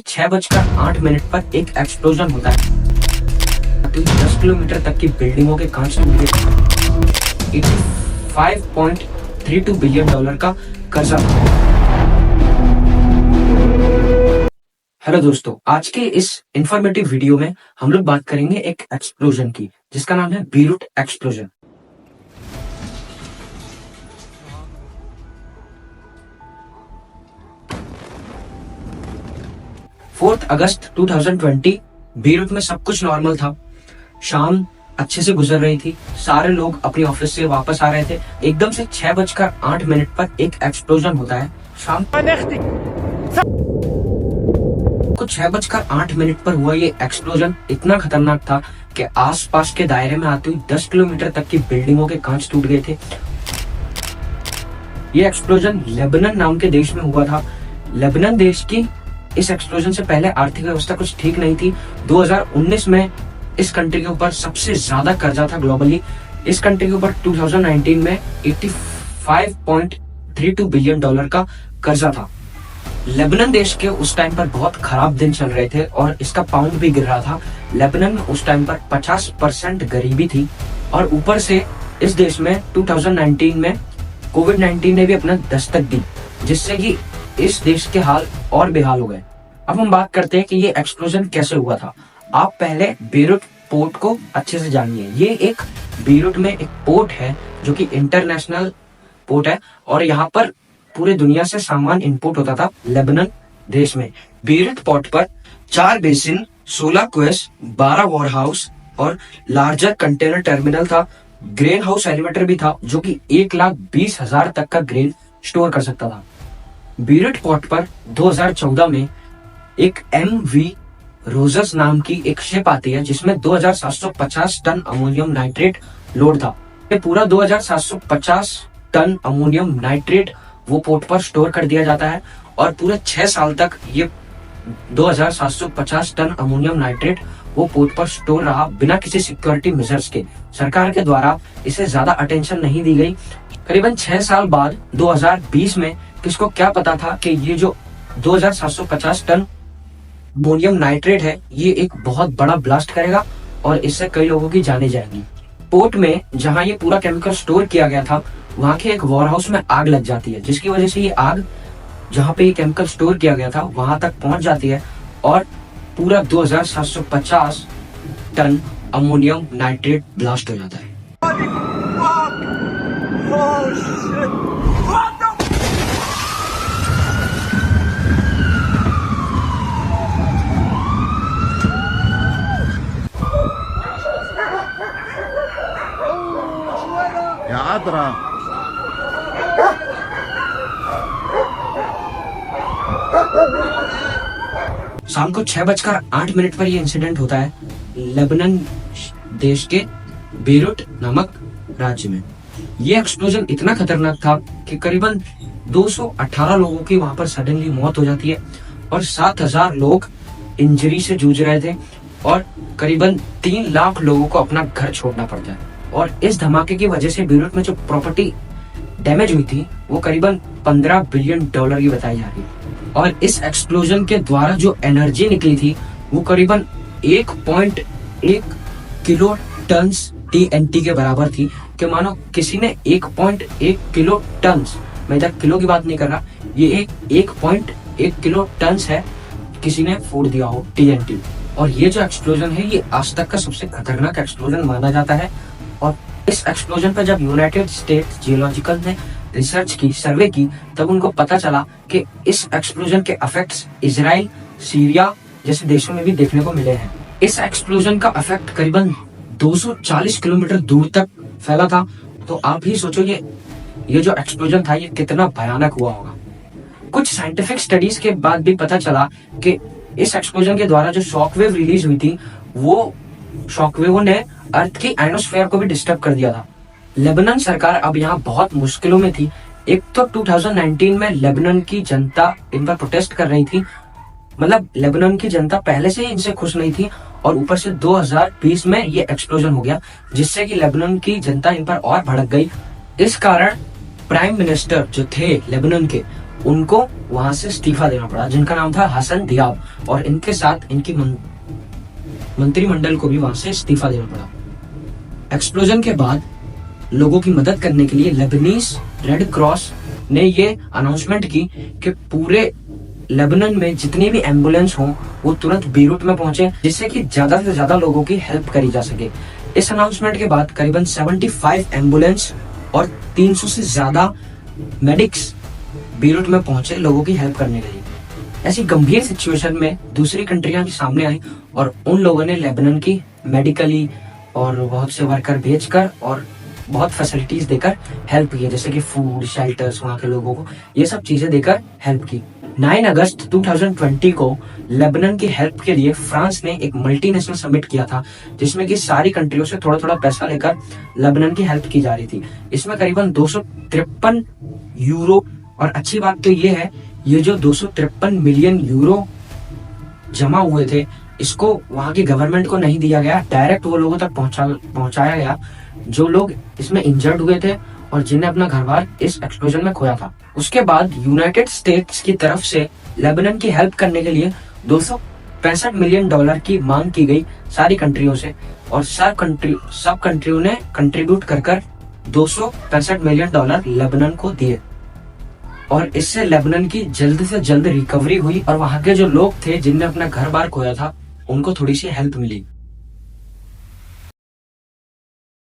6:08 पर एक एक्सप्लोजन होता है। तो 10 किलोमीटर तक की बिल्डिंगों के कांच टूट गए। 85.32 बिलियन डॉलर का कर्जा। हेलो दोस्तों, आज के इस इंफॉर्मेटिव वीडियो में हम लोग बात करेंगे एक एक्सप्लोजन की, जिसका नाम है बीरूट एक्सप्लोजन। फोर्थ अगस्त 2020 बीरूट में सब कुछ नॉर्मल था। शाम अच्छे से गुजर रही थी, सारे लोग अपनी ऑफिस से वापस आ रहे थे। एकदम से 6:08 पर एक एक्सप्लोजन होता है। शाम को 6:08 पर हुआ ये एक्सप्लोजन इतना खतरनाक था कि आसपास के दायरे में आती हुई 10 किलोमीटर तक की बिल्डिंगों के कांच टूट गए थे। ये एक्सप्लोजन लेबनान नाम के देश में हुआ था। लेबनान देश की इस एक्सप्लोजन से पहले आर्थिक व्यवस्था कुछ ठीक नहीं थी। 2019 में इस कंट्री के ऊपर सबसे ज्यादा कर्जा था ग्लोबली। इस कंट्री के ऊपर 2019 में 85.32 बिलियन डॉलर का कर्जा था। लेबनान देश के उस टाइम पर बहुत खराब दिन चल रहे थे और इसका पाउंड भी गिर रहा था। लेबनान में उस टाइम पर 50% गरीबी थी और ऊपर से इस देश में 2019 में कोविड-19 ने भी अपना दस्तक दी, जिससे कि इस देश के हाल और बेहाल हो गए। अब हम बात करते हैं कि ये एक्सप्लोजन कैसे हुआ था। आप पहले बीरूट पोर्ट को अच्छे से जानिए। ये एक बीरूट में एक पोर्ट है जो कि इंटरनेशनल पोर्ट है और यहाँ पर पूरे दुनिया से सामान इंपोर्ट होता था लेबनान देश में। बीरूट पोर्ट पर 4 बेसिन, 16 क्वेस, 12 वॉर हाउस और लार्जर कंटेनर टर्मिनल था। ग्रेन हाउस एलिवेटर भी था जो कि 1,20,000 तक का ग्रेन स्टोर कर सकता था। बीरूट पोर्ट पर 2014 में एक MV रोजर्स नाम की एक शिप आती है जिसमें 2,750 टन अमोनियम नाइट्रेट लोड था। ये पूरा 2,750 टन अमोनियम नाइट्रेट वो पोर्ट पर स्टोर कर दिया जाता है और पूरे 6 साल तक ये 2,750 टन अमोनियम नाइट्रेट वो पोर्ट पर स्टोर रहा बिना किसी सिक्योरिटी मेजर्स के। सरकार के द्वारा इसे ज्यादा अटेंशन नहीं दी गई। करीबन 6 साल बाद 2020 में किसको क्या पता था कि ये जो 2,750 टन अमोनियम नाइट्रेट है ये एक बहुत बड़ा ब्लास्ट करेगा और इससे कई लोगों की जानें जाएंगी। पोर्ट में जहां ये पूरा केमिकल स्टोर किया गया था वहां के एक वॉर हाउस में आग लग जाती है, जिसकी वजह से ये आग जहां पे ये केमिकल स्टोर किया गया था वहां तक पहुंच जाती है और पूरा 2,750 टन अमोनियम नाइट्रेट ब्लास्ट हो जाता है। शाम को 6:08 पर यह इंसिडेंट होता है लेबनान देश के बीरूट नामक राज्य में। यह एक्सप्लोजन इतना खतरनाक था कि करीबन 218 लोगों की वहां पर सडनली मौत हो जाती है और 7,000 लोग इंजरी से जूझ रहे थे और करीबन 3 लाख लोगों को अपना घर छोड़ना पड़ता है। और इस धमाके की वजह से बीरूट में जो प्रॉपर्टी डैमेज हुई थी वो करीबन 15 बिलियन डॉलर की बताई जा रही है। और इस एक्सप्लोजन के द्वारा जो एनर्जी निकली थी वो करीबन 1.1 किलो टन TNT के बराबर थी। कि मानो किसी ने 1.1 किलो टन, मैं इधर किलो की बात नहीं कर रहा, ये 1.1 किलो टन है, किसी ने फोड़ दिया हो TNT। और ये जो एक्सप्लोजन है ये आज तक का सबसे खतरनाक एक्सप्लोजन माना जाता है। और इस एक्सप्लोजन पर जब यूनाइटेड स्टेट्स जियोलॉजिकल ने रिसर्च की, सर्वे की, तब उनको पता चला कि इस एक्सप्लोजन के इफेक्ट्स इजराइल, सीरिया जैसे देशों में भी देखने को मिले हैं। इस एक्सप्लोजन का इफेक्ट करीबन 240 किलोमीटर दूर तक फैला था। तो आप ही सोचो ये जो एक्सप्लोजन था ये कितना भयानक हुआ होगा। कुछ साइंटिफिक स्टडीज के बाद भी पता चला कि इस एक्सप्लोजन के द्वारा जो शॉकवेव रिलीज हुई थी वो शॉकवेवों ने अर्थ की आयनोस्फीयर को भी डिस्टर्ब कर दिया था। लेबनान सरकार अब यहाँ बहुत मुश्किलों में थी। एक तो 2019 में लेबनान की जनता इन पर प्रोटेस्ट कर रही थी, मतलब लेबनान की जनता पहले से ही इनसे खुश नहीं थी और ऊपर से 2020 में ये एक्सप्लोजन हो गया जिससे कि लेबनान की जनता इन पर और भड़क गई। इस कारण प्राइम मिनिस्टर जो थे लेबनान के उनको वहां से इस्तीफा देना पड़ा, जिनका नाम था हसन दियाब, और इनके साथ इनकी मंत्रिमंडल को भी वहां से इस्तीफा देना पड़ा। एक्सप्लोजन के बाद लोगों की मदद करने के लिए लेबनीज रेड क्रॉस ने ये अनाउंसमेंट की कि पूरे लेबनान में जितनी भी एम्बुलेंस हो वो तुरंत बीरूट में पहुंचे, जिससे कि ज्यादा से ज्यादा लोगों की हेल्प करी जा सके। इस अनाउंसमेंट के बाद करीबन 75 एम्बुलेंस और 300 से ज्यादा मेडिक्स बीरूट में पहुंचे लोगों की हेल्प करने के लिए। ऐसी गंभीर सिचुएशन में दूसरी कंट्रियां भी सामने आई और उन लोगों ने लेबनान की मेडिकली और बहुत से वर्कर भेजकर और बहुत फैसिलिटीज देकर हेल्प की, जैसे कि फूड, शेल्टर्स, वहां के लोगों को ये सब चीजें देकर हेल्प की। 9 अगस्त 2020 को लेबनान की हेल्प के लिए फ्रांस ने एक मल्टीनेशनल समिट किया था, जिसमें कि सारी कंट्रियों से थोड़ा थोड़ा पैसा लेकर लेबनान की हेल्प की जा रही थी। इसमें करीबन 253 यूरो, और अच्छी बात तो ये है, ये जो 253 मिलियन यूरो जमा हुए थे, इसको वहां की गवर्नमेंट को नहीं दिया गया, डायरेक्ट वो लोगों तक पहुंचाया गया जो लोग इसमें इंजर्ड हुए थे और जिन्हें अपना घर बार इस एक्सप्लोजन में खोया था। उसके बाद यूनाइटेड स्टेट्स की तरफ से लेबनान की हेल्प करने के लिए $265 मिलियन की मांग की गई सारी कंट्रियों से, और सब कंट्रियों ने कंट्रीब्यूट कर $265 मिलियन लेबनान को दिए, और इससे लेबनान की जल्द से जल्द रिकवरी हुई और वहां के जो लोग थे जिनने अपना घर बार खोया था उनको थोड़ी सी हेल्प मिली।